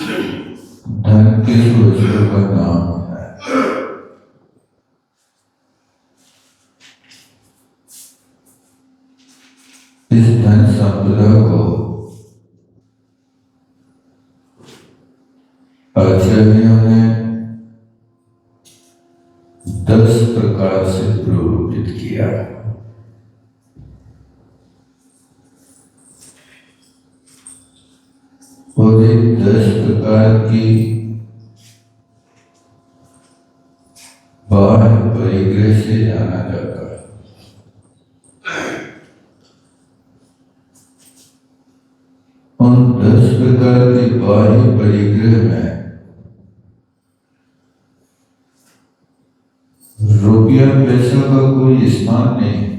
धन किस वस्तु का नाम है? इस धन संपदा को आचार्यों ने 10 प्रकार से प्ररूपित किया। और इन 10 प्रकार की बाह्य परिग्रह से जाना जाता है। उन 10 प्रकार के बाह्य परिग्रह में रुपया पैसा का कोई स्थान नहीं।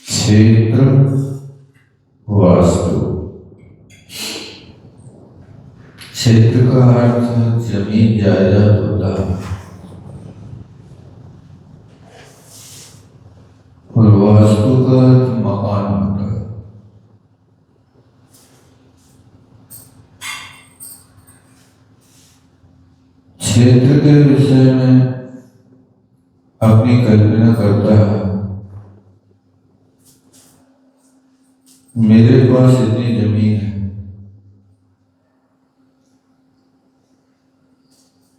क्षेत्र, वास्तु। क्षेत्र का अर्थ जमीन जायदाद होता है और वास्तु का अर्थ मकान होता है। क्षेत्र के विषय में अपनी कल्पना करता है, मेरे पास इतनी जमीन है।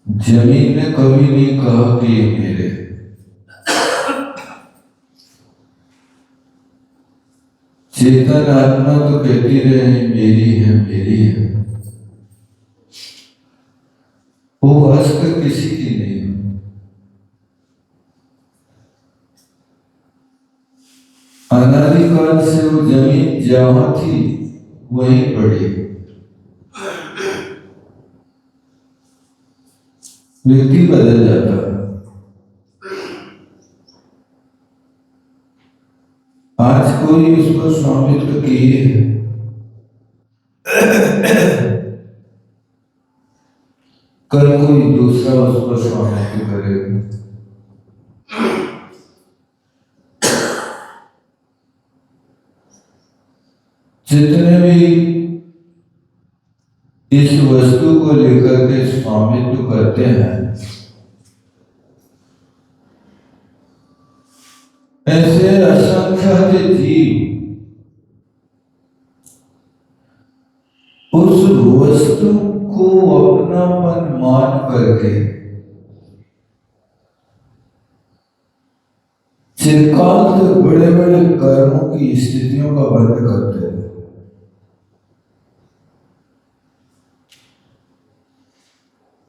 जमीन ने कभी नहीं कहा कि ये मेरे। चेतन आत्मा तो कहती रहे मेरी है, मेरी है। वो वास्तव किसी की नहीं। अनादिकाल से वो जमीन जहां थी वहीं पड़ी। व्यक्ति बदल जाता है। आज कोई उस पर स्वामित्व किए कल कोई दूसरा उस पर स्वामित्व करेगा। जितने भी इस वस्तु को लेकर के स्वामित्व करते हैं, ऐसे असंख्य जीव उस वस्तु को अपनापन मान करके चिरकाल तक बड़े बड़े कर्मों की स्थितियों का वर्णन करते हैं।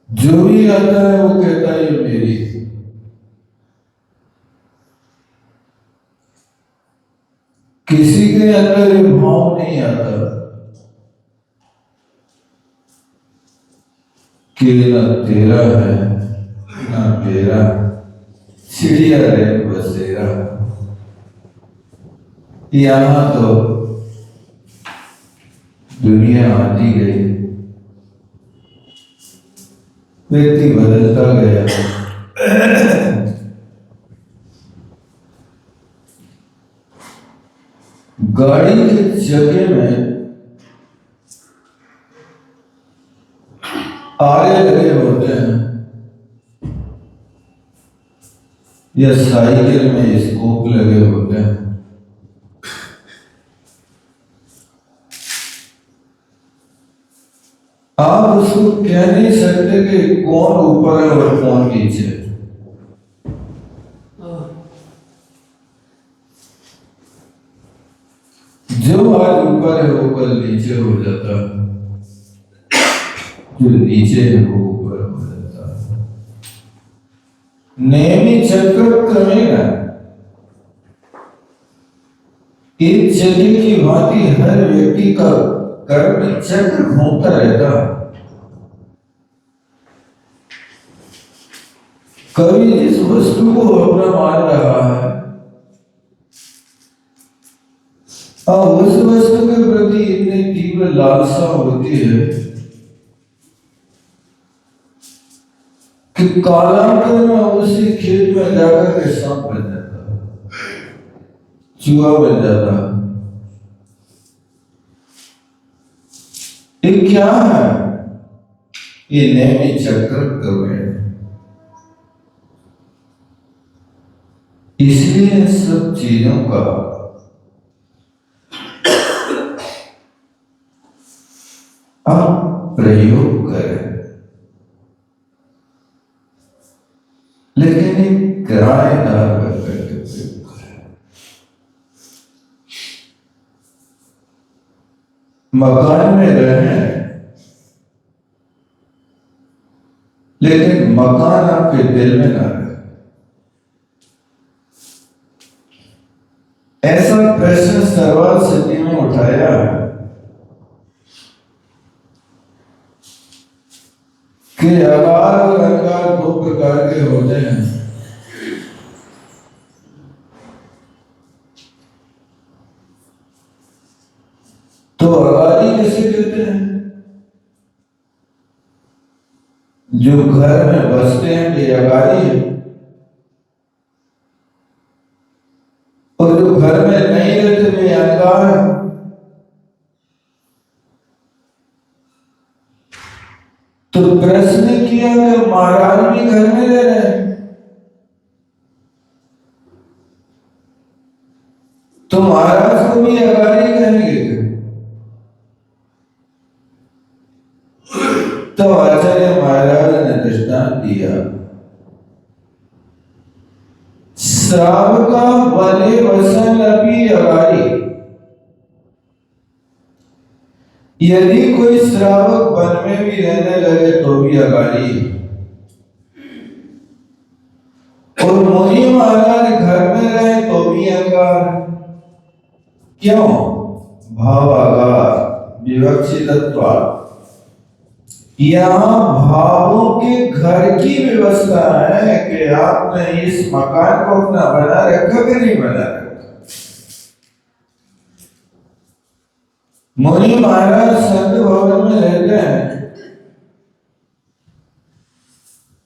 जो भी आता है वो कहता है ये मेरी। किसी के अंदर ये भाव नहीं आता कि ना तेरा है ना मेरा, चिड़िया रहे बसेरा। यहां तो दुनिया आती गई, व्यक्ति बदलता गया। गाड़ी के जगह में आरे लगे होते हैं या साइकिल में स्कोप लगे होते हैं। आप उसको कह नहीं सकते कि कौन ऊपर है और कौन नीचे। जो आज ऊपर है वो कल नीचे हो जाता है, जो नीचे है वो ऊपर हो जाता है। नेमी चक्र क्रमेण एक जगह की भांति हर व्यक्ति का कर्म चक्र घूमता रहता है। कभी जिस वस्तु को अपना मान रहा है और उस वस्तु के प्रति इतनी तीव्र लालसा होती है कि कालांतर में उसी खेत में जाकर के सांप बन जाता है, चूहा बन जाता है। ये क्या है? ये नेमी चक्र कर रहे हैं। इसलिए इन सब चीजों का आप प्रयोग करें, लेकिन एक किराएदार बनकर के प्रयोग करें। मकान में रहें, लेकिन मकान आपके दिल में ना रहे। ऐसा प्रश्न सरवार सदी में उठाया है कि अगार और अंगार दो प्रकार के होते हैं। तो अगारी किसे कहते हैं? जो घर में बसते हैं ये अगारी है, और जो घर में नहीं रहते वे अंगार है। तो प्रश्न किया कि महाराज भी घर में रह रहे हैं, तो महाराज को भी अगारी कहेंगे? तो आचार्य महाराज ने दृष्टांत दिया, श्रावका वने वसन अपि अगारी। यदि कोई श्रावक वन में भी रहने लगे तो भी अगारी, और मुनि महाराज घर में रहे तो भी अंगार। क्यों? भावागार विवक्षितत्व। यहाँ भावों के घर की व्यवस्था है कि आपने इस मकान को अपना बना रखा कि नहीं बना रखा। मुनि महाराज संत भवन में रहते हैं,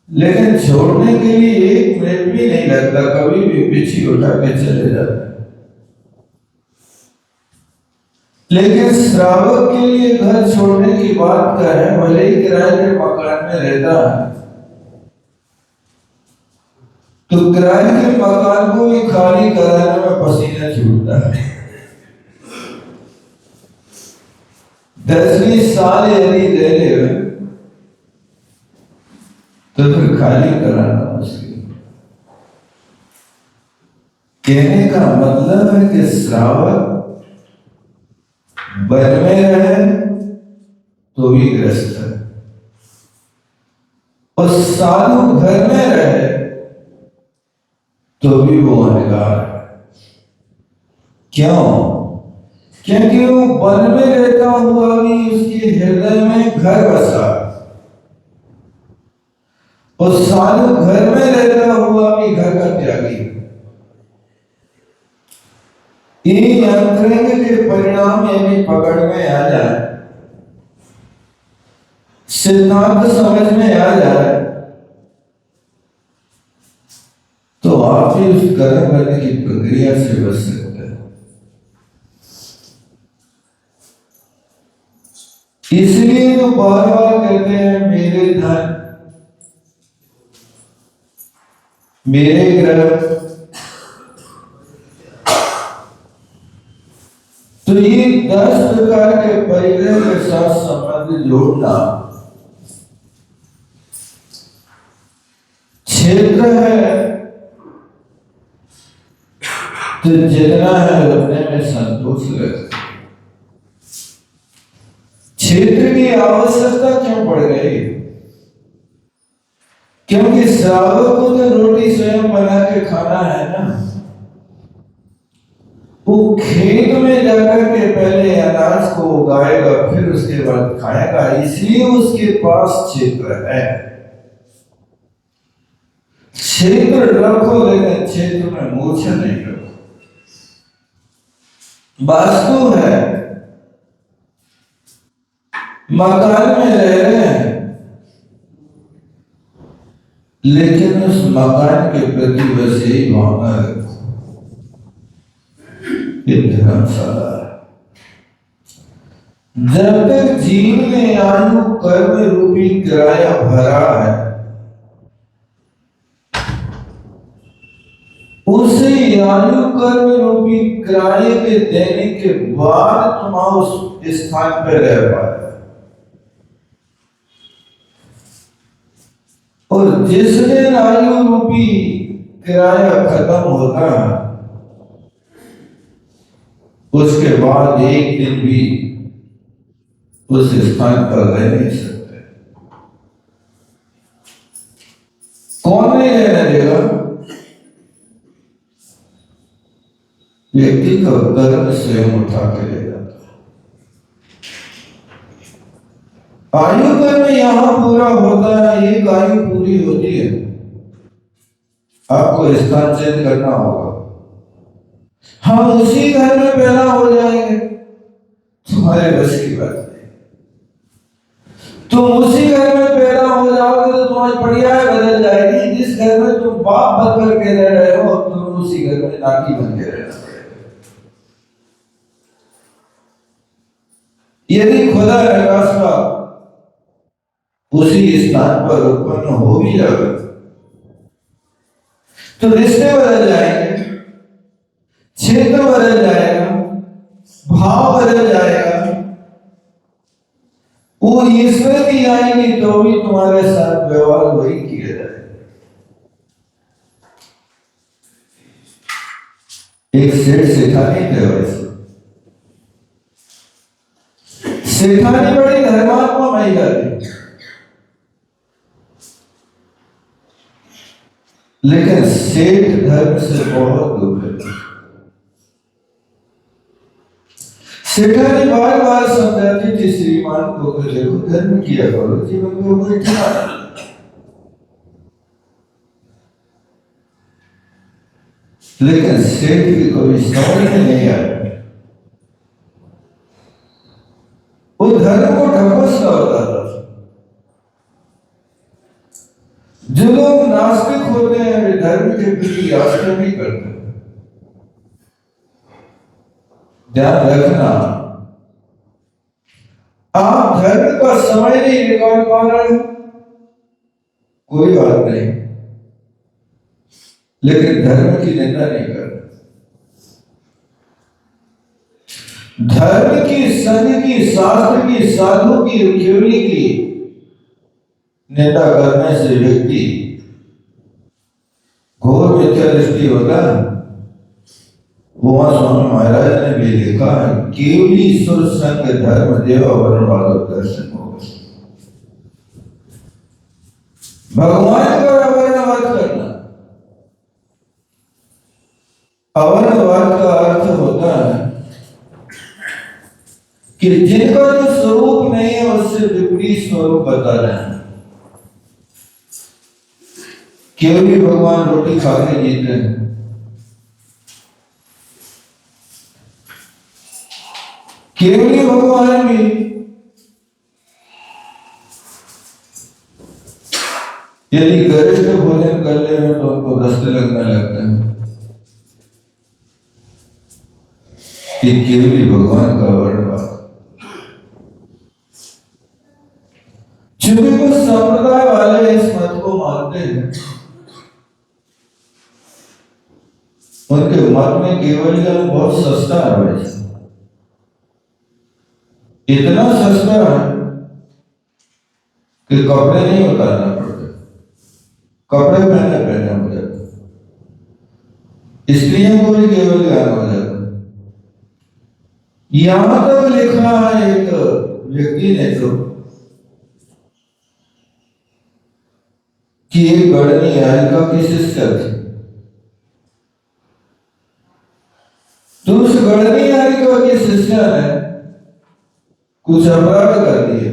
लेकिन छोड़ने के लिए एक मिनट भी नहीं लगता, कभी भी पीछे उठा के चले जाते। लेकिन श्रावक के लिए घर छोड़ने की बात करें, भले ही किराए के मकान में रहता है, तो किराए के मकान को भी खाली कराने में पसीना छूटता है। 10 साल यदि ले ले तो फिर खाली कराना मुश्किल। कहने का मतलब है कि श्रावक वन में रहे तो भी ग्रस्त है, और साधु घर में रहे तो भी वो अंगार है। क्यों? क्योंकि वो वन में रहता हुआ भी उसके हृदय में घर बसा, और साधु घर में रहता हुआ भी घर का त्यागी। इन अंतरंग के परिणाम यदि पकड़ में आ जाए, सिद्धांत समझ में आ जाए, तो आप ही उस कर्म करने की प्रक्रिया से बच सकते हैं। इसलिए तो बार बार कहते हैं मेरे धन, मेरे ग्रह। तो ये 10 प्रकार के परिग्रह के साथ संबंध जोड़ना क्षेत्र है, तो जितना है उतने में संतोष रखें। क्षेत्र की आवश्यकता क्यों पड़ गई? क्योंकि श्रावक को तो रोटी स्वयं बना के खाना है ना। वो खेत में जाकर के पहले अनाज को उगाएगा, फिर उसके बाद खाएगा, इसलिए उसके पास क्षेत्र है। क्षेत्र रखो, लेकिन क्षेत्र में मूर्छा नहीं रखो। वास्तु है, मकान में रह रहे हैं, लेकिन उस मकान के प्रति बस यही भावना रखो, धर्मशाला जब तक जीव ने आयु कर्म रूपी किराया भरा है, उसे आयु कर्म रूपी किराए के देने के बाद तुम उस स्थान पर रह पाए। और जिस दिन आयु रूपी किराया खत्म होता है, उसके बाद एक दिन भी उस स्थान पर रह नहीं सकते। कौन नहीं रहने देगा? व्यक्ति का कर्म स्वयं उठा के ले जाता है। आयु कर्म यहां पूरा होता है, एक आयु पूरी होती है, आपको स्थान चेंज करना होगा। हम उसी घर में पैदा हो जाएंगे, तुम्हारे बस की बात नहीं। तुम उसी घर में पैदा हो जाओगे तो तुम्हारी पर्याय बदल जाएगी। जिस घर में तुम बाप बन करके रह रहे हो, तुम उसी घर में नाती बन के रहना पड़ेगा। यदि खुदा का उसी स्थान पर उत्पन्न हो भी जाए तो रिश्ते बदल जाएंगे, क्षेत्र बदल जाएगा, भाव बदल जाएगा। वो ईश्वर की आएगी तो भी तुम्हारे साथ व्यवहार वही किया जाए। एक सेठ सेठानी थे, वैसे सेठानी बड़ी धर्मात्मा महिला थी, लेकिन सेठ धर्म से बहुत दूर है। सेठानी बार बार समझाती थी श्रीमान को, देखो धर्म किया करो, जीवन में कोई ठिकाना नहीं। लेकिन सेठ की कोई समझ में नहीं आया। वो धर्म को ढकोसला होता था। जो लोग नास्तिक होते हैं वे धर्म के प्रति आस्था नहीं करते। ध्यान रखना, आप धर्म का समय नहीं निकाल पा रहे, कोई बात नहीं, लेकिन धर्म की निंदा नहीं कर। धर्म की, संघ की, शास्त्र की, साधु की, ज्ञानी की निंदा करने से व्यक्ति घोर मिथ्या दृष्टि होता है। वहां स्वामी महाराज ने भी लिखा है, केवली ईश्वर संग धर्म देवा वर्णवाद दर्शन होगा। भगवान का अवर्णवाद करना, अवर्णवाद का अर्थ होता है कि जिनका जो स्वरूप नहीं है उससे विपरीत स्वरूप बता रहे हैं। केवली भगवान रोटी खा के जीते हैं, केवली भगवान भी यदि गरिष्ठ भोजन कर ले तो उनको दस्ते लगने लगते हैं। ये केवली भगवान का वर्णवाद। चूंकि कुछ संप्रदाय वाले इस मत को मानते हैं, उनके मत में केवल बहुत सस्ता है। वैसे इतना सस्ता है कि कपड़े नहीं उतारना पड़ते, कपड़े पहने पहने हो जाते, स्त्रियों को भी केवल ज्ञान हो जाता। यहां तक लिखा है एक व्यक्ति ने तो कि एक गढ़नी यारिका की शिष्य थी, तो उस गढ़नी यारिका की शिष्य ने कुछ अपराध कर दिए।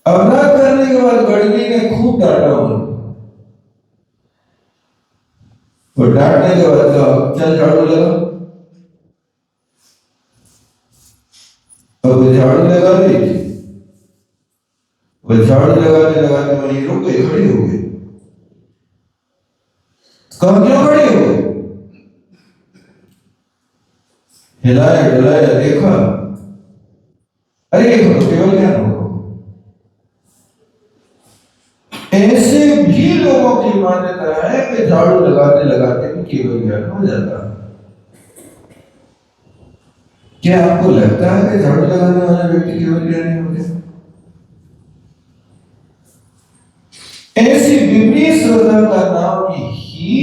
अपराध करने के बाद गढ़नी ने खूब डांटा उनको, और डांटने के बाद कहा चल झाड़ू लगा। और वो झाड़ू लगा रही थी, वो झाड़ू लगाते लगाते वहीं रुक गई, खड़ी हो गई। कहा क्यों खड़ी हो गई? हिलाया डुलाया, देखा, अरे ये तो केवल ज्ञान होगा। ऐसे भी लोगों की मान्यता है कि झाड़ू लगाते लगाते भी केवल ज्ञान हो जाता है। क्या आपको लगता है कि झाड़ू लगाने वाला व्यक्ति केवल ज्ञानी हो गया? ऐसी विपरीत श्रद्धा का नाम ही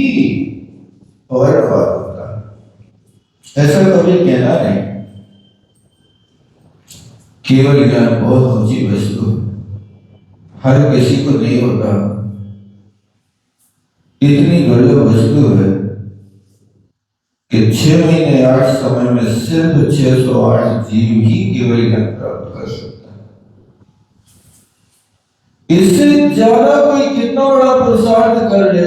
अवैधवाद होता है। ऐसा कभी कहना नहीं। केवल ज्ञान बहुत ऊंची वस्तु है, हर किसी को नहीं होता। इतनी दुर्लभ वस्तु है कि 6 महीने 8 समय में सिर्फ 608 जीव ही केवल ज्ञान प्राप्त कर सकता है। इससे ज्यादा कोई कितना बड़ा पुरुषार्थ कर ले,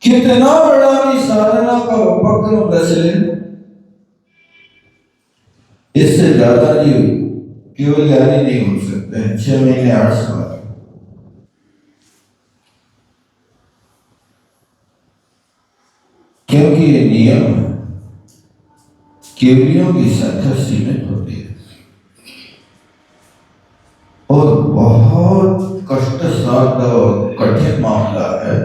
कितना बड़ा भी साधना का उपक्रम रच ले, इससे ज्यादा जीव केवल ज्ञानी नहीं हो सकते हैं 6 महीने 8 समय। क्योंकि ये नियम है, केवलियों की संख्या सीमित होती है और बहुत कष्टसाध्य और कठिन मामला है।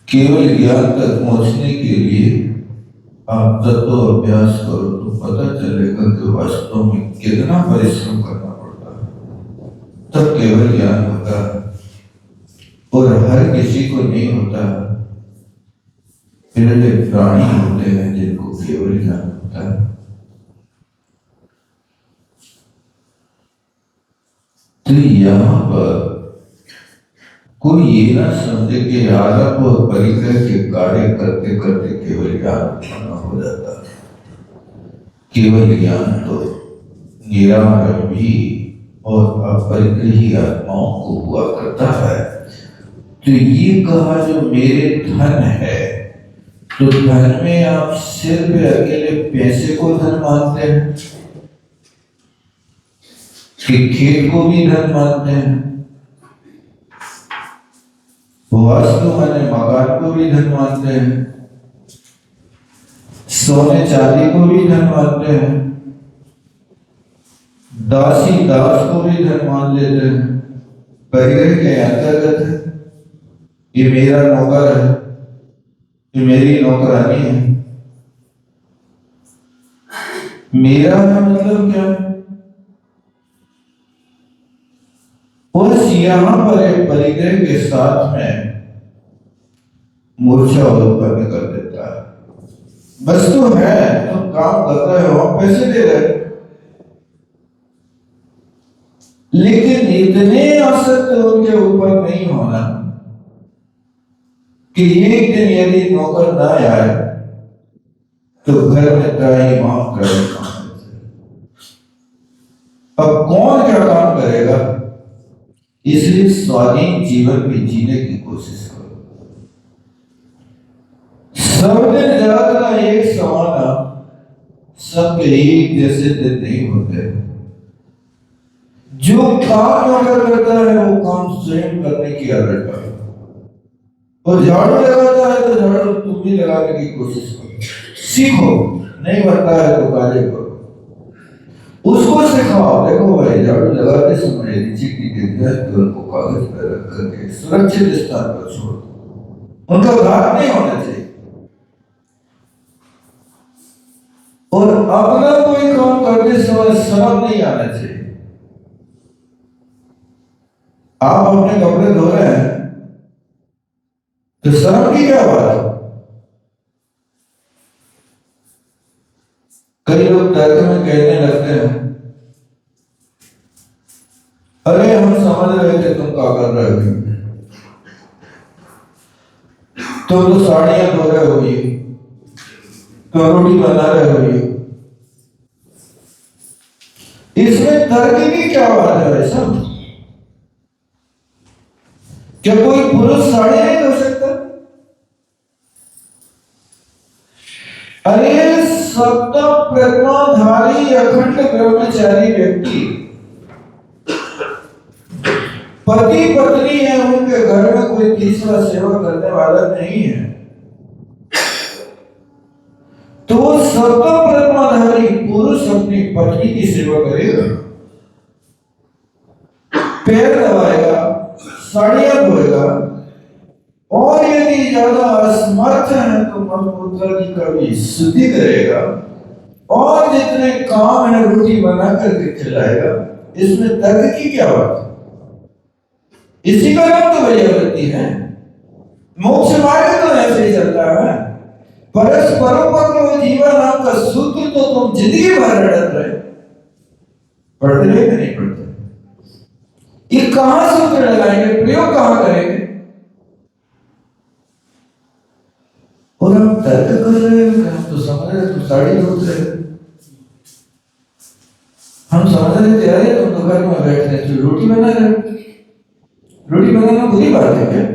केवल ज्ञान तक पहुंचने के लिए आप तत्व अभ्यास करो तो पता चलेगा कि वास्तव में कितना परिश्रम करना पड़ता है, तब केवल ज्ञान होता है। और हर किसी को नहीं होता। बिरले प्राणी होते हैं जिनको केवल ज्ञान होता है। तो यहाँ पर कोई ये ना समझे कि आरंभ और परिग्रह के कार्य करते करते केवल ज्ञान उत्पन्न हो जाता। केवल ज्ञान तो निरारंभी और अपरिग्रही आत्माओं को हुआ करता है। तो ये कहा जो मेरे धन है, तो धन में आप सिर्फ अकेले पैसे को धन मानते हैं कि खेत को भी धन मानते हैं, वास्तु माने मकान को भी धन मानते हैं, सोने चांदी को भी धन मानते हैं, दासी दास को भी धन मान लेते हैं। परिग्रह के अंतर्गत है, ये मेरा नौकर है, ये मेरी नौकरानी है। मेरा मतलब क्या है? बस यहां पर एक परिग्रह के साथ में मूर्छा उत्पन्न कर देता है। वस्तु है, तुम काम कर रहे हो, हम पैसे दे रहे, लेकिन इतने आसक्त उनके ऊपर नहीं होना कि एक दिन यदि नौकर ना आए तो घर में त्राही माफ कर। अब कौन क्या काम करेगा? इसलिए स्वाधीन जीवन भी जीने की कोशिश करो। सब दिन जागना एक समाना, सबके एक जैसे दिन नहीं होते। जो काम अगर करता है वो काम स्वयं करने की आदत है, और झाड़ू लगाता है तो झाड़ू तुम भी लगाने की कोशिश करो। सीखो, नहीं बनता है तो कार्य करो, उसको सिखाओ। देखो भाई, झाड़ू लगाते समय नीचे की गिरगियां को कागज पर रख करके सुरक्षित स्थान पर छोड़ दो, उनका घात नहीं होना चाहिए। और अपना कोई काम करते समय शर्म नहीं आना चाहिए। आप अपने कपड़े धो रहे हैं तो शर्म की क्या बात है? कई लोग तर्क में कहने लगते हैं, अरे हम समझ रहे थे तुम क्या कर रहे हो, तुम तो साड़ियां धो रहे हो, तो रोटी बना रहे हो। इसमें तर्क की क्या बात है भाई साहब? क्या कोई पुरुष साड़ी नहीं धो सकता? अरे सप्त प्रज्ञाधारी अखंड ब्रह्मचारी व्यक्ति पति पत्नी है, उनके घर में कोई तीसरा सेवा करने वाला नहीं है। सप्तम प्रथमाधारी पुरुष अपनी पत्नी की सेवा करेगा, पैर दबाएगा, साड़ियां धोएगा, और यदि ज्यादा असमर्थ है तो मलमूत्र का भी शुद्धि करेगा, और जितने काम है रोटी बना करके खिलाएगा। इसमें तर्क की क्या बात है? इसी का नाम तो वैयावृत्ति है। मोक्ष मार्ग तो ऐसे ही चलता है। परस्परोपक्व जीवन नाम का सूत्र तो तुम जिंदगी भर रटत रहे, पढ़ते रहे कि नहीं पढ़ते? ये कहां सूत्र लगाएंगे, प्रयोग कहां करेंगे? और हम तर्क कर रहे हैं, हम तो समझ रहे तुम साड़ी धोते रहे, हम समझ रहे थे अरे तुम तो घर में बैठ रहे थे रोटी बना रहे। रोटी बनाना बुरी बात है क्या?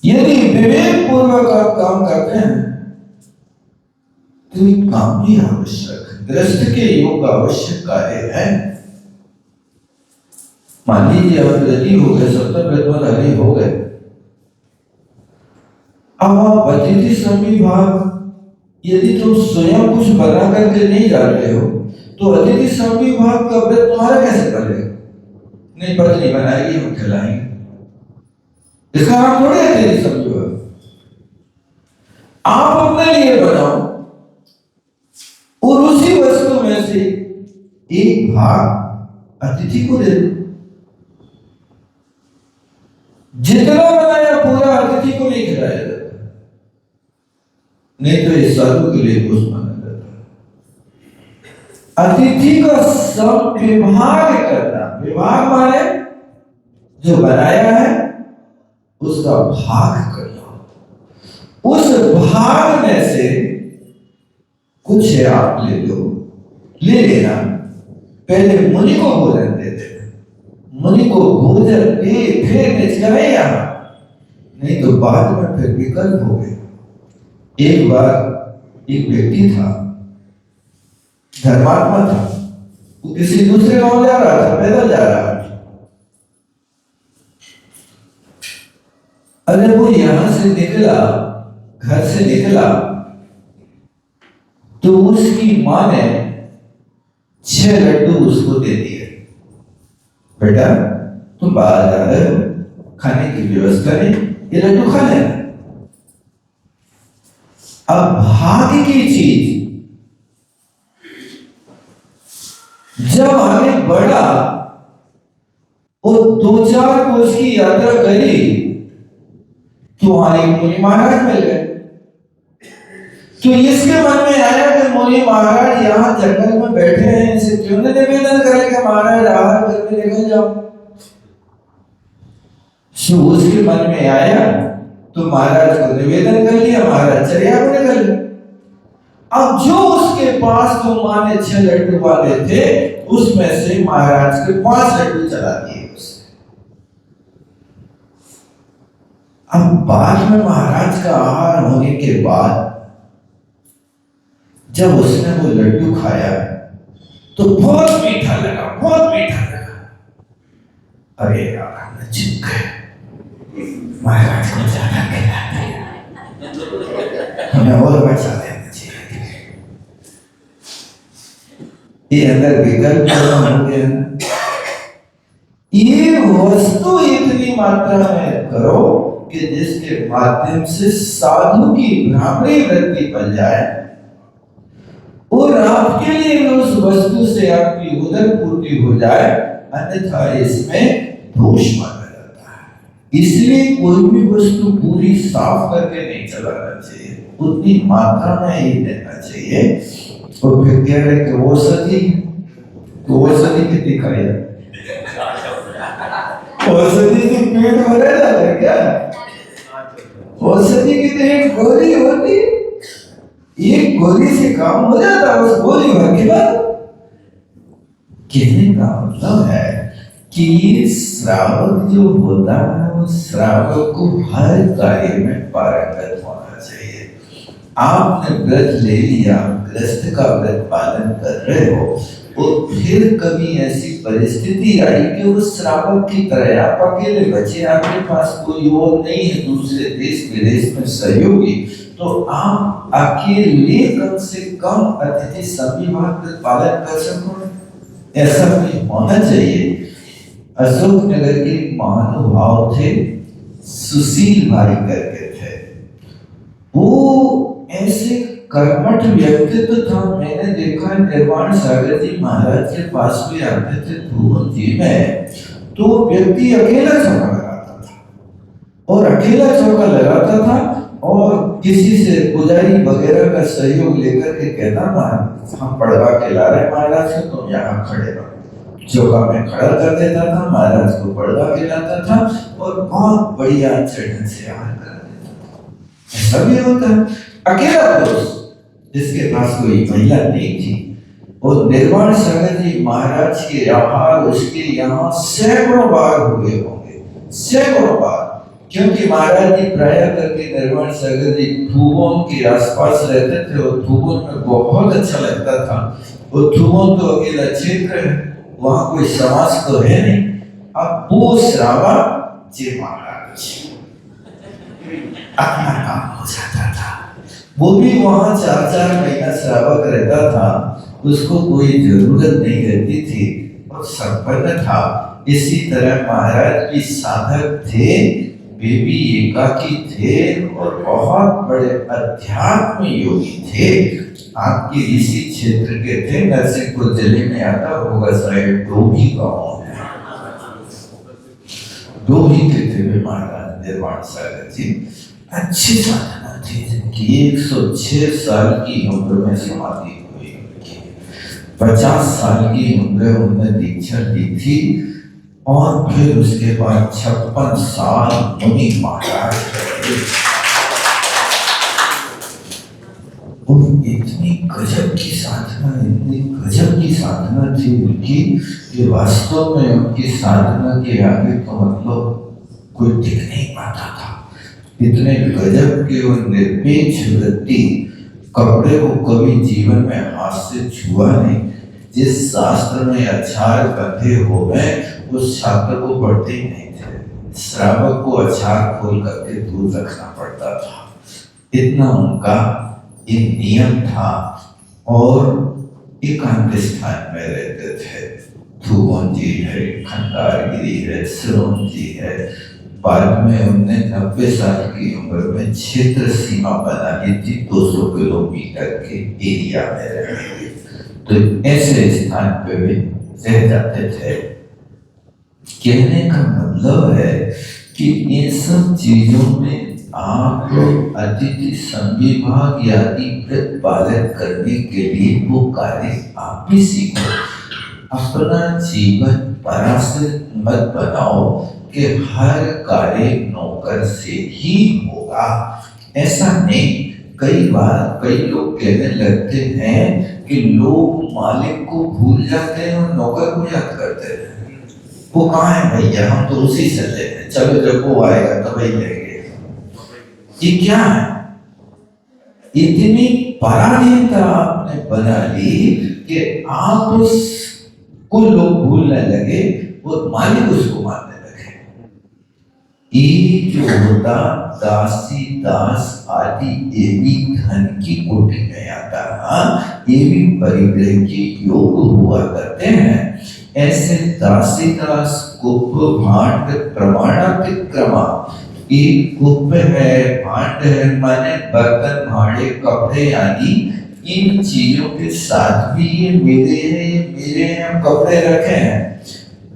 यदि विवेक पूर्वक आप काम करते हैं तो ये काम भी आवश्यक है, गृहस्थ के योग आवश्यक कार्य है। मान लीजिए अब गति हो गए, सप्तम प्रथमाधारी हो गए, अब आप अतिथि संविभाग, यदि तुम स्वयं कुछ बना करके नहीं जाते हो तो अतिथि संविभाग का व्रत तुम्हारा कैसे करेगा? नहीं, पत्नी बनाएगी, हम खिलाएंगे, इसका नाम थोड़ी अतिथि संविभाग। आप अपने लिए बनाओ और उसी वस्तु में से एक भाग अतिथि को दे दो। जितना बनाया पूरा अतिथि को नहीं खिलाया जाता, नहीं तो इस साधु के लिए दोष माना जाता है। अतिथि का सब विभाग करना, विभाग माने जो बनाया है उसका भाग करना, उस भाग में से कुछ है आप ले लो, ले लेना, पहले मुनि को भोजन दे देना, मुनि को भोजन दे फिर निचले यहां, नहीं तो बाद में फिर विकल्प हो गए। एक बार एक व्यक्ति था, धर्मात्मा था, वो किसी दूसरे गांव जा रहा था, पैदल जा रहा था। अरे वो यहां से निकला, घर से निकला, तो उसकी मां ने 6 लड्डू उसको दे दिए। बेटा तुम बाहर जा रहे हो, खाने की व्यवस्था नहीं, ये लड्डू खा लेना। अब भाग्य की चीज जब आगे बढ़ा और 2-4 कोस की यात्रा करी तो वहां एक मुनि महाराज मिल गए। तो इसके मन में आया कि मुनि महाराज यहाँ जंगल में बैठे हैं, इनसे क्यों न निवेदन करें कि महाराज आहार करके निकल जाओ। सो उसके मन में आया तो महाराज को निवेदन कर लिया, महाराज चर्या को निकल गए। अब जो उसके पास तो मां ने 6 लड्डू वाले थे, उसमें से महाराज के 5 लड्डू चला दिए उसने। अब बाद में महाराज का आहार होने के बाद जब उसने वो लड्डू खाया तो बहुत मीठा लगा, बहुत मीठा लगा। अरे यार हमने चूक गए, महाराज को ज्यादा खिला दिया, हमें और बचा देना चाहिए। ये अंदर विकल्प हो गया। ये वस्तु इतनी मात्रा में करो कि जिसके माध्यम से साधु की ब्राह्मणी वृत्ति बन जाए और आपके लिए उस वस्तु से आपकी उदर पूर्ति हो जाए, अन्यथा इसमें दोष माना जाता है। इसलिए कोई भी वस्तु पूरी साफ करके नहीं चलाना चाहिए, उतनी मात्रा में ही देना चाहिए। और फिर कह रहे कि औषधि कितनी खाई, औषधि से पेट भरा जाता है क्या? औषधि की तो एक गोली होती, एक गोली से काम हो जाता है, उस गोली भर के बाद। कहने का मतलब है कि श्रावक जो होता है वो श्रावक को हर कार्य में पारंगत होना चाहिए। आपने व्रत ले लिया, गृहस्थ का व्रत पालन कर रहे हो, और फिर कभी ऐसी परिस्थिति आई कि वो श्रावक की तरह आप अकेले बचे, आपके पास कोई और नहीं है, दूसरे देश विदेश में सहयोगी, तो आप अकेले कम से कम अतिथि समिति का पालन कर सको, ऐसा भी होना चाहिए। अशोक नगर के महानुभाव थे, सुशील भाई करके थे, वो ऐसे कर्मठ व्यक्तित्व था। मैंने देखा निर्वाण सागर जी महाराज के पास भी आते थे भुवन जी में, तो व्यक्ति अकेला चौका लगाता था और अकेला चौका लगाता था और किसी से पुजारी वगैरह का सहयोग लेकर के कहता हम पढ़वा के ला रहे महाराज को, तुम यहाँ खड़े रहो। चौका में खड़ा कर देता था, महाराज को पढ़वा के लाता था और बहुत बढ़िया चढ़न से आहार कर देता था। ऐसा भी होता है अकेला पुरुष जिसके पास कोई महिला नहीं थी। और निर्वाण सागर जी महाराज के यहाँ उसके यहाँ सैकड़ों बार हुए होंगे, सैकड़ों बार, क्योंकि महाराज जी प्राय करके निर्वाण सागर जी थुबोन के आसपास रहते थे और थुबोन में बहुत अच्छा लगता था। और थुबोन तो अकेला क्षेत्र है, वहां कोई समाज तो है नहीं। अब वो श्रावा जी महाराज अपना काम हो जाता था, वो भी वहां 4-4 महीना श्रावक रहता था, उसको कोई जरूरत नहीं रहती थी और संपन्न था। इसी तरह महाराज भी साधक थे, वे भी एकाकी थे और बहुत बड़े अध्यात्म योगी थे। आपके इसी क्षेत्र के थे, नरसिंहपुर जिले में आता होगा शायद, डोभी गांव है, डोभी के थे वे महाराज निर्वाण सागर जी। अच्छी साधना थी जिनकी, 106 साल की उम्र में समाधि हुई, 50 साल की उम्र उन्होंने दीक्षा ली थी और फिर उसके बाद 56 साल मुनि महाराज रहे। इतनी गजब की साधना, इतनी गजब की साधना थी उनकी कि वास्तव में उनकी साधना के आगे तो मतलब कोई टिक नहीं पाता था। इतने गजब के और निरपेक्ष वृत्ति, कपड़े को कभी जीवन में हाथ से छुआ नहीं। जिस शास्त्र में अक्षर बंधे हो गए उस छात्र को पढ़ते ही नहीं थे, श्रावक को अक्षर खोल करके दूर रखना पड़ता था, इतना उनका एक नियम था। और एकांत स्थान में रहते थे। थुबोन जी है, खंडारगिरी है, सिरोन जी है। बाद में उन्होंने 90 साल की उम्र में क्षेत्र सीमा बना ली थी, 200 किलोमीटर के एरिया में रहे, तो ऐसे स्थान पे भी रह जाते थे। कहने का मतलब है कि इन सब चीजों में आप अतिथि संविभाग आदि व्रत पालन करने के लिए वो कार्य आप भी सीखो। अपना जीवन पराश्रित मत बनाओ कि हर कार्य नौकर से ही होगा, ऐसा नहीं। कई बार कई लोग कहने लगते हैं कि लोग मालिक को भूल जाते हैं और नौकर को याद करते हैं। वो कहाँ है भैया, हम तो उसी से ले हैं, चलो जब वो आएगा तब ही लेंगे। ये क्या है? इतनी पराधीनता आपने बना ली कि आप उसको लोग भूलने लगे और मालिक उसको मानने लगे। ये जो होता दासी दास आदि ये भी धन की कोटि में आता है, ये भी परिग्रह के योग हुआ करते हैं। ऐसे दासी दास कुप भांड प्रमाणातिक्रमा, एक कुप है, भांड है, माने बर्तन भांडे कपड़े आदि, इन चीजों के साथ भी ये मेरे हैं, ये मेरे हैं, हम कपड़े रखे हैं।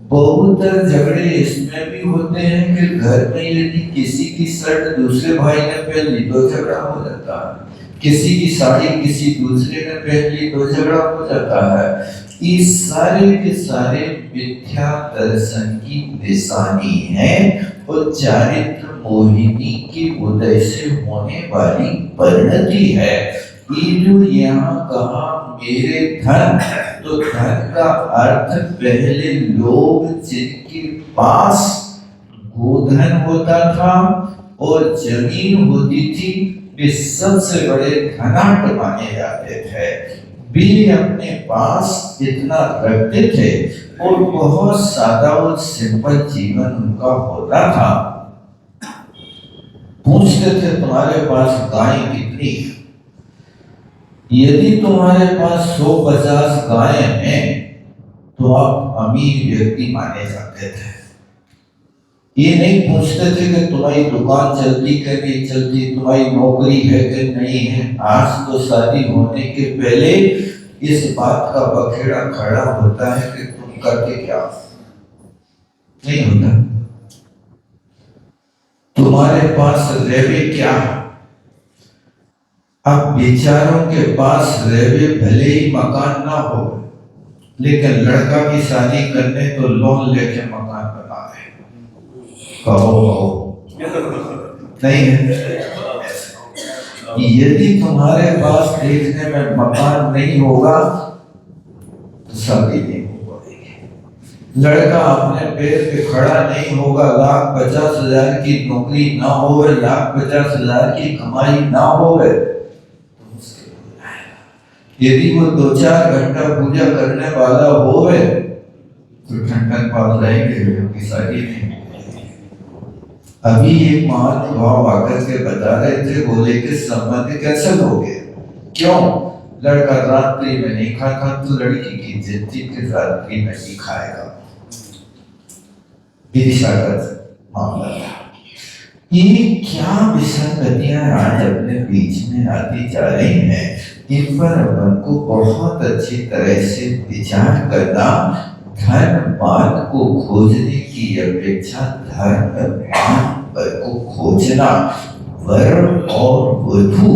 बहुत झगड़े इसमें भी होते हैं कि घर में यदि किसी की शर्ट दूसरे भाई ने पहन ली तो झगड़ा हो जाता है, किसी की साड़ी किसी दूसरे ने पहन ली तो झगड़ा हो जाता है। ये सारे के सारे मिथ्या दर्शन की निशानी है और चारित्र मोहिनी के उदय से होने वाली परिणति है। ये जो यहाँ कहा मेरे धन, तो धन का अर्थ पहले लोग जिनके पास गोधन होता था और जमीन होती थी वे सबसे बड़े धनाढ्य माने जाते थे। वे अपने पास इतना रखते थे और बहुत सादा और सिंपल जीवन उनका होता था। पूछते थे तुम्हारे पास गाय कितनी है? यदि तुम्हारे पास 150 गायें हैं तो आप अमीर व्यक्ति माने जाते थे। ये नहीं पूछते थे कि तुम्हारी दुकान चलती कि नहीं चलती, तुम्हारी नौकरी है कि नहीं है। आज तो शादी होने के पहले इस बात का बखेड़ा खड़ा होता है कि तुम करके क्या, नहीं होता। तुम्हारे पास रेवे क्या? अब बेचारों के पास रेवे भले ही मकान ना हो, लेकिन लड़का की शादी करने तो लोन लेके मकान बना रहे। कहो नहीं है? यदि तुम्हारे पास देखने में मकान नहीं होगा तो शादी नहीं हो पाएगी। लड़का अपने पैर पे खड़ा नहीं होगा, 1,50,000 की नौकरी ना हो, 1,50,000 की कमाई ना हो, यदि वो 2-4 घंटा पूजा करने वाला हो तो ठंडक पास रहेंगे, उनकी शादी नहीं। अभी एक महानुभाव आकर के बता रहे थे, बोले कि संबंध कैंसिल हो गया। क्यों? लड़का रात्रि में नहीं खाता तो लड़की की जिद्दी के रात्रि में नहीं खाएगा। मामला था। ये क्या विसंगतियां आज अपने बीच में आती जा रही हैं, इन पर अपन को बहुत अच्छी तरह से विचार करना। धर्मवाद को खोजने की अपेक्षा धर्मवाद को खोजना। वर और वधू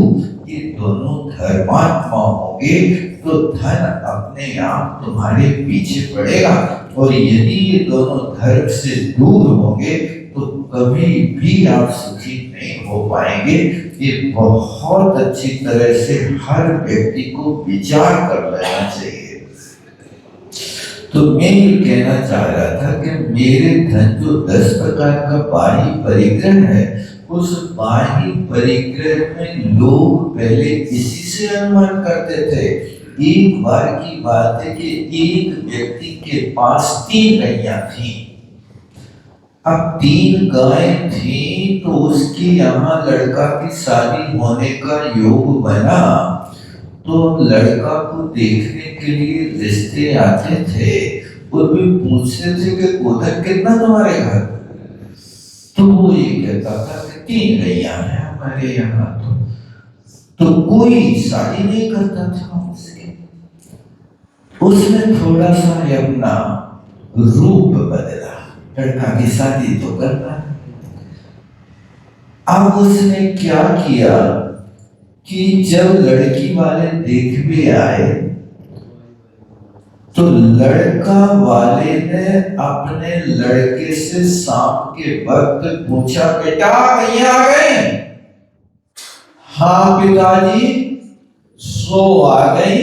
ये दोनों धर्मात्मा होंगे तो धन अपने आप तुम्हारे पीछे पड़ेगा, और यदि ये दोनों धर्म से दूर होंगे तो कभी भी आप सुखी नहीं हो पाएंगे। ये बहुत अच्छी तरह से हर व्यक्ति को विचार कर लेना चाहिए। तो मैं ये कहना चाह रहा था कि मेरे धन जो 10 प्रकार का बाह्य परिग्रह है, उस बाह्य परिग्रह में लोग पहले इसी से अनुमान करते थे। एक बार की बात है कि एक व्यक्ति के पास 3 गैया थी। अब 3 गायें थी तो उसके यहाँ लड़का की शादी होने का योग बना, तो लड़का को देखने के लिए रिश्ते आते थे और भी पूछते थे कि गोधन कितना तुम्हारे घर, तो वो ये कहता था कि 3 गैया है हमारे यहाँ। तो कोई शादी नहीं करता था उसने थोड़ा सा अपना रूप बदला, लड़का की शादी तो करना। अब उसने क्या किया कि जब लड़की वाले देखने आए तो लड़का वाले ने अपने लड़के से शाम के वक्त पूछा, बेटा भैया आ गए? हाँ पिताजी। 100 आ गई,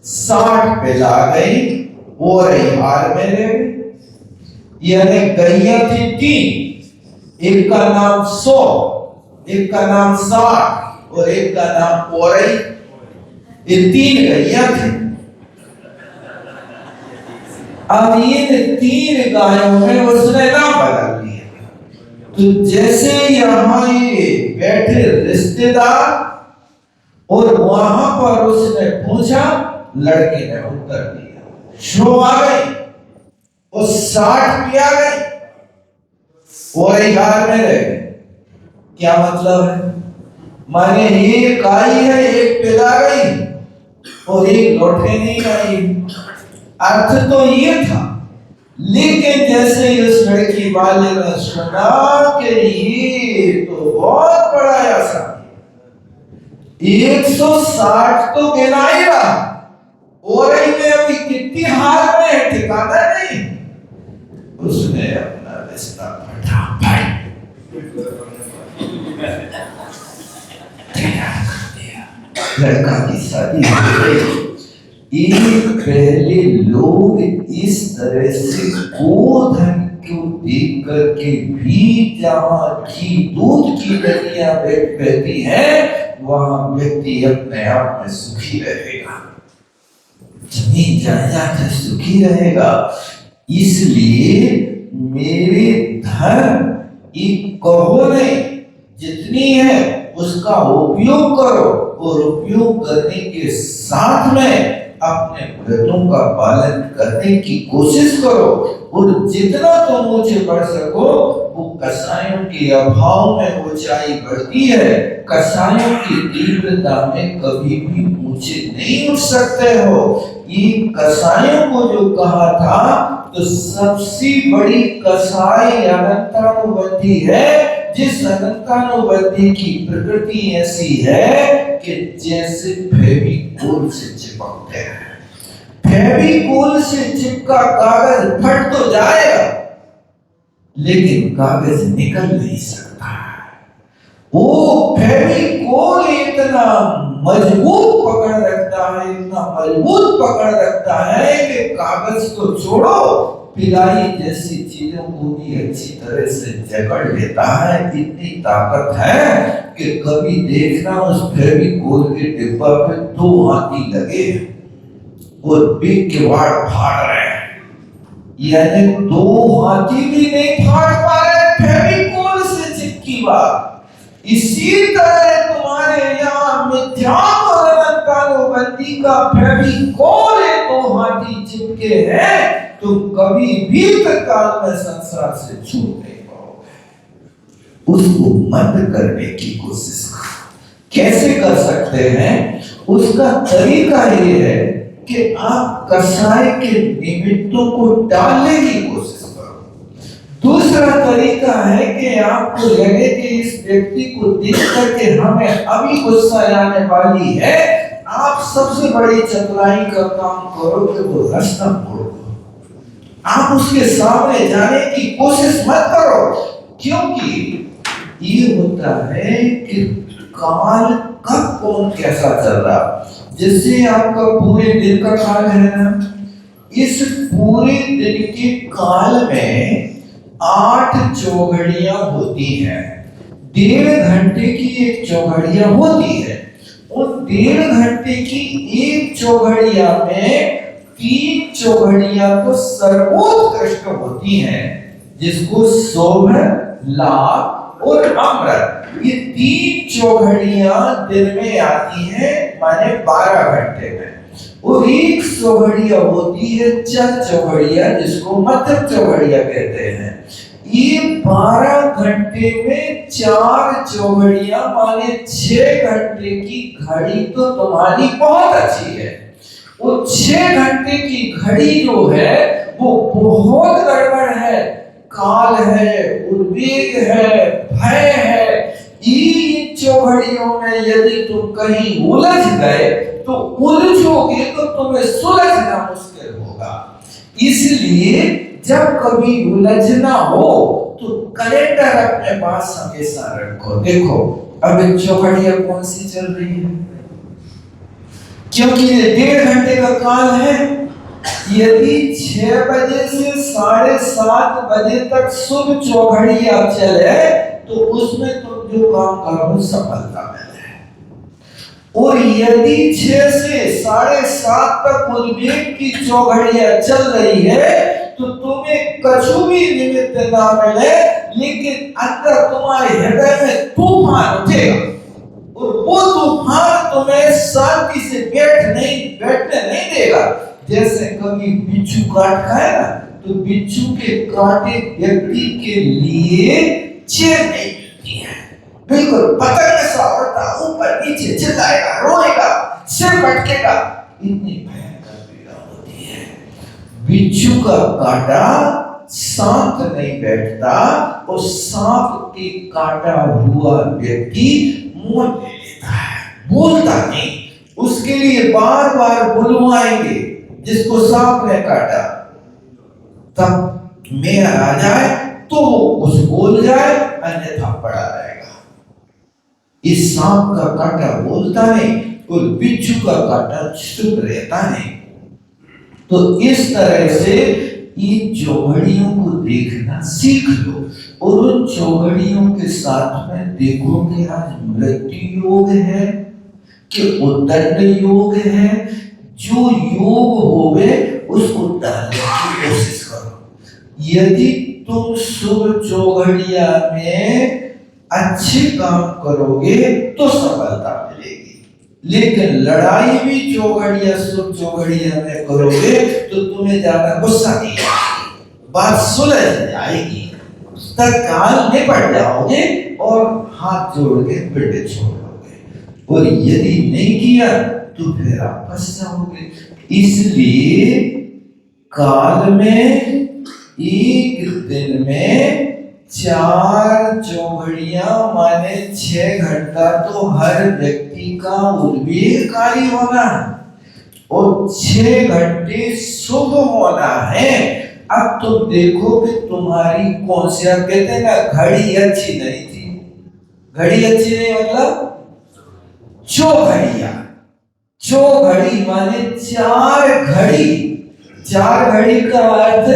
60 पिला गई और हार में रह गई। यानी गैया थी 3, एक का नाम 100, एक का नाम 60 और एक का नाम ओरई। ये 3 गैया थे। अब ये 3 गायों में उसने नाम बदल दिया। तो जैसे यहाँ ये बैठे रिश्तेदार और वहां पर उसने पूछा, लड़की ने उत्तर दिया, 100 आ गई और 60 भी आ गई और 11 में रह गई। क्या मतलब है? माने एक आई है, एक पिला गई और एक लौटे नहीं आई। अर्थ तो ये था, लेकिन जैसे उस लड़की वाले ने सुना कि ये तो बहुत बड़ा ऐसा 160 तो गिना ही रहा, और में अभी कितनी हार में है ठिकाना नहीं, उसने अपना रिश्ता फटाफट तैयार कर दिया। लड़का की शादी हो गई। एक पहले लोग इस तरह से गोधन को देख करके भी जहाँ घी दूध की नदियां बहती हैं, वहां व्यक्ति अपने आप में सुखी रहेगा, जमीन जायदाद से सुखी रहेगा। इसलिए मेरे धर्म एक कहो नहीं, जितनी है उसका उपयोग करो और उपयोग करने के साथ में अपने व्रतों का पालन करने की कोशिश करो और जितना तुम ऊंचे बढ़ सको वो कषायों के अभाव में ऊंचाई बढ़ती है। कषायों की तीव्रता में कभी भी ऊंचे नहीं उठ सकते हो। ये कषायों को जो कहा था तो सबसे बड़ी कषाय अनंतानुबंधी है, जिस अनंतानुबंधी की प्रकृति ऐसी है कि जैसे फेविकोल से चिपकते हैं। फेविकोल से चिपका कागज फट तो जाएगा लेकिन कागज निकल नहीं सकता। वो फेविकोल इतना मजबूत पकड़ रखता है, इतना मजबूत पकड़ रखता है कि कागज तो छोड़ो, पिलाई जैसी चीजों को भी अच्छी तरह से जकड़ लेता है। इतनी ताकत है कि कभी देखना उस फेविकोल के डिब्बा पे 2 हाथी लगे और बिग के वाड़ फाड़ रहे हैं, यानी 2 हाथी भी नहीं फाड़ पा रहे फेविकोल से चिपकी बात। इसी तरह तुम्हारे यहाँ मिथ्यात्व और अनंतानुबंधी का फेविकोल 2 हाथी चिपके हैं, तुम कभी भी तत्काल में संसार से छूट नहीं पाओगे। उसको बंद करने की कोशिश करो। कैसे कर सकते हैं? उसका तरीका ये है कि आप कषाय के निमित्तों को डालने की कोशिश करो। दूसरा तरीका है कि आपको लगे कि इस व्यक्ति को देख करके हमें अभी गुस्सा आने वाली है, आप सबसे बड़ी चतुराई का काम करो कि वो रास्ता मोड़ो। आप उसके सामने जाने की कोशिश मत करो, क्योंकि ये होता है कि काल कब कौन कैसा चल रहा। जैसे आपका पूरे दिन का काल है ना, इस पूरे दिन के काल में 8 चौघड़ियां होती हैं। 1.5 घंटे की एक चौघड़िया होती है। उन 1.5 घंटे की एक चौघड़िया में 3 चौघड़ियां तो सर्वोत्कृष्ट होती हैं, जिसको शोभ, लाभ और अमृत, ये 3 चौघड़ियां दिन में आती हैं, माने 12 घंटे में। और एक चौघड़िया होती है चल चौघड़िया, जिसको मध्यम चौघड़िया कहते हैं। ये 12 घंटे में 4 चौघड़िया माने 6 घंटे की घड़ी तो तुम्हारी बहुत अच्छी है। वो 6 घंटे की घड़ी जो है वो बहुत गड़बड़ है, काल है, उद्वेग है, भय है। इन चौघड़ियों में यदि तुम कहीं उलझ गए तो उलझोगे तो तुम्हें सुलझना मुश्किल होगा। इसलिए जब कभी उलझना हो तो कैलेंडर अपने पास हमेशा रखो। देखो अब चौघड़िया कौन सी चल रही है, क्योंकि ये 1.5 घंटे का काल है। यदि 6 बजे से 7:30 बजे तक शुभ चौघड़िया चले तो उसमें तुम जो काम करो सफलता मिले, और यदि 6 से 7:30 तक उद्वेग की चौघड़िया चल रही है तो तुम्हें कछु भी निमित्त ना मिले, लेकिन अंदर तुम्हारे हृदय में तूफान उठेगा और वो तूफान तुम्हें शांति से बैठने नहीं देगा। जैसे कभी बिच्छू काट खाए ना, तो बिच्छू के काटे व्यक्ति के लिए चैन नहीं मिलती है, बिल्कुल पतंग सा उड़ता ऊपर नीचे चिल्लाएगा, रोएगा, सिर भटकेगा, इतनी भयंकर पीड़ा होती है। बिच्छू का काटा शांत नहीं बैठता, और सांप के काटा हुआ व्यक्ति मुंह ले लेता है, बोलता नहीं। उसके लिए बार बार बुलवाएंगे जिसको सांप ने काटा, तब मेयर आ जाए तो उस बोल जाए, अन्यथा पड़ा रहेगा। इस सांप का काटा बोलता नहीं और बिच्छू का काटा चुप रहता नहीं। तो इस तरह से इन चौघड़ियों को देखना सीख लो, और उन चौघड़ियों के साथ में देखो कि आज मृत्यु योग है कि उद्दंड योग है। जो योग होवे उसको डालने की कोशिश करो। यदि तुम शुभ चौघड़िया में अच्छे काम करोगे तो सफलता मिलेगी। लेकिन लड़ाई भी चौघड़िया सुर चौघड़िया में करोगे तो तुम्हें ज्यादा गुस्सा नहीं आएगी, बात सुलझ जाएगी, तत्काल निपट जाओगे और हाथ जोड़ के पिंड छोड़ोगे। और यदि नहीं किया तो फिर आप फंस जाओगे। इसलिए काल में एक दिन में 4 चौघड़ियां माने 6 घंटा तो हर व्यक्ति का उद्वेगकारी होना और 6 घंटे शुभ होना है। अब तुम देखो कि तुम्हारी कौन सी, कहते हैं ना घड़ी अच्छी नहीं थी, घड़ी अच्छी नहीं मतलब चौघड़िया, चौघड़ी माने 4 घड़ी, 4 घड़ी का अर्थ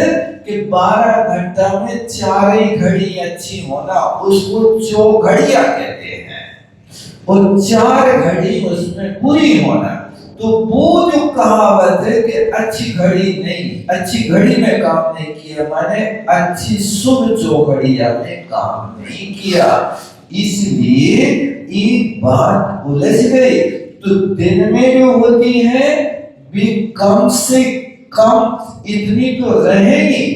कि 12 घंटा में 4 ही घड़ी अच्छी होना, उसको चौघड़िया कहते हैं। और 4 घड़ी उसमें बुरी होना, तो वो जो कहावत है कि अच्छी घड़ी नहीं, अच्छी घड़ी में काम नहीं किया माने अच्छी शुभ चौघड़िया में काम नहीं किया। इसलिए एक बात उलझ गई। तो दिन में जो होती है वे कम से कम इतनी तो रहेगी,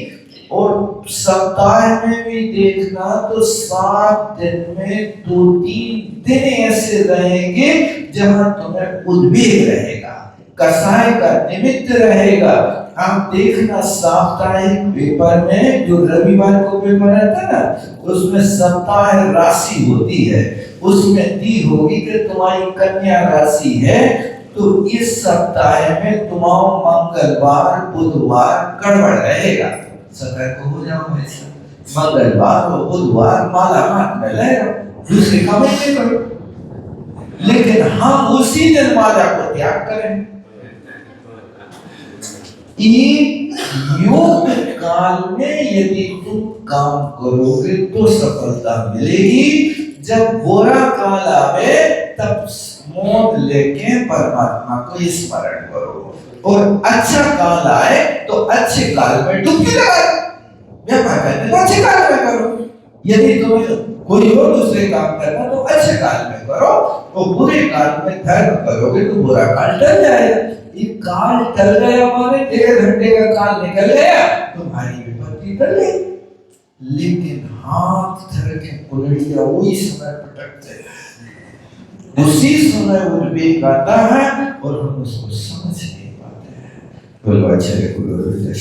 और सप्ताह में भी देखना तो 7 दिन में 2-3 दिन ऐसे रहेंगे जहां तुम्हें उद्वेग रहेगा, कसाय का निमित्त रहेगा। आप देखना साप्ताहिक पेपर में जो रविवार को पेपर आता है ना, उसमें सप्ताह राशि होती है, उसमें दी होगी कि तुम्हारी कन्या राशि है तो इस सप्ताह में तुम्हारा मंगलवार बुधवार गड़बड़ रहेगा, सतर्क हो जाओ। ऐसा मंगलवार और बुधवार माला हाथ में ले लो, दूसरे काम नहीं करो। लेकिन हम उसी दिन माला को त्याग करें। योग काल में यदि तुम काम करोगे तो सफलता मिलेगी। जब बुरा काल आवे तब मौन लेके परमात्मा को स्मरण करो, और अच्छा काल आए तो अच्छे काल में डुबकी लगाओ, व्यापार करने तो अच्छे काल में करो। यदि तुम्हें कोई और दूसरे काम करना तो अच्छे काल में करो, और बुरे काल में धर्म करोगे तो बुरा काल टल जाएगा। ये काल टल गया माने 1.5 घंटे का काल निकल गया, तुम्हारी विपत्ति टल गई। लेकिन हाथ धर के कुलड़िया वही समय पटकते हैं, उसी समय उद्वेग आता है और हम उसको समझ नहीं पाते हैं। बोलो आचार्य गुरु जय।